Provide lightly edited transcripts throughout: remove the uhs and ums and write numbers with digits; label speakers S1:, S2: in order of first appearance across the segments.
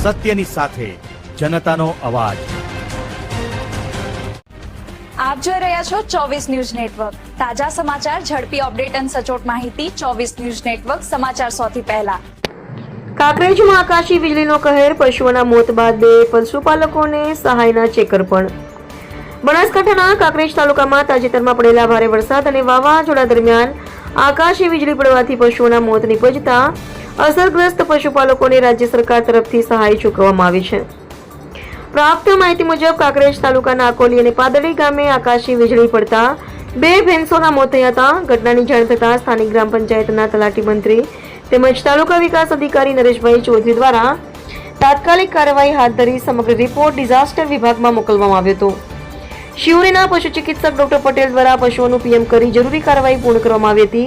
S1: સત્યની સાથે જનતાનો અવાજ।
S2: આપ જોઈ રહ્યા છો 24 ન્યૂઝ નેટવર્ક। તાજા સમાચાર, ઝડપી અપડેટ અને સચોટ માહિતી 24 ન્યૂઝ નેટવર્ક સમાચાર સૌથી પહેલા।
S3: કાંકરેજમાં આકાશી વીજળીનો કહેર, પશુઓના મોત બાદ 2 પશુપાલકોને સહાયના ચેક અર્પણ। બનાસકાંઠાના કાંકરેજ તાલુકામાં તાજેતરમાં પડેલા ભારે વરસાદ અને વાવાઝોડા દરમિયાન આકાશી વીજળી પડવાથી પશુઓના મોત નીપજતા અસરગ્રસ્ત પશુપાલકોને રાજ્ય સરકાર તરફથી સહાય ચૂકવવામાં આવી છે। પ્રાપ્ત માહિતી મુજબ કાંકરેજ તાલુકાના આકોલી અને પાદડી ગામે આકાશી વીજળી પડતા 2 ભેંસોના મોત થયા હતા। ઘટનાની જાણ થતાં સ્થાનિક ગ્રામ પંચાયતના તલાટી મંત્રી તેમજ તાલુકા વિકાસ અધિકારી નરેશભાઈ ચૌધરી દ્વારા તાત્કાલિક કાર્યવાહી હાથ ધરી સમગ્ર રિપોર્ટ ડિઝાસ્ટર વિભાગમાં મોકલવામાં આવ્યો હતો। શિવરીના પશુ ચિકિત્સક ડોક્ટર પટેલ દ્વારા પશુઓનું પીએમ કરી જરૂરી કાર્યવાહી પૂર્ણ કરવામાં આવી હતી।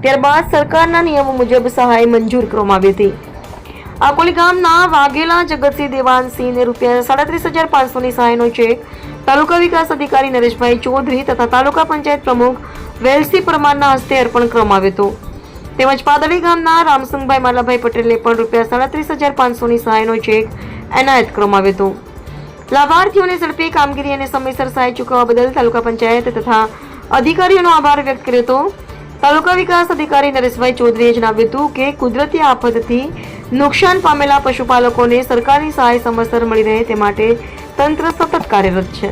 S3: ત્યારબાદ સરકારના નિયમો મુજબ સહાય મંજૂર કરવામાં આવી હતી। આકોલી ગામના વાઘેલા જગતસિંહ દેવાનસિંહને ₹37,500ની સહાયનો ચેક તાલુકા વિકાસ અધિકારી નરેશભાઈ ચૌધરી તથા તાલુકા પંચાયત પ્રમુખ વેલસી પરમારના હસ્તે અર્પણ કરવામાં આવ્યો હતો। તેમજ પાદડી ગામના રામસંગભાઈ માલાભાઈ પટેલને પણ ₹37,500ની સહાયનો ચેક એનાયત કરવામાં આવ્યો હતો। લાભાર્થીઓને ઝડપી કામગીરી અને સમયસર સહાય ચૂકવવા બદલ તાલુકા પંચાયત તથા અધિકારીઓનો આભાર વ્યક્ત કર્યો હતો। તાલુકા વિકાસ અધિકારી નરેશભાઈ ચૌધરીએ જણાવ્યું હતું કે કુદરતી આફતથી નુકસાન પામેલા પશુપાલકોને સરકારની સહાય સમયસર મળી રહે તે માટે તંત્ર સતત કાર્યરત છે।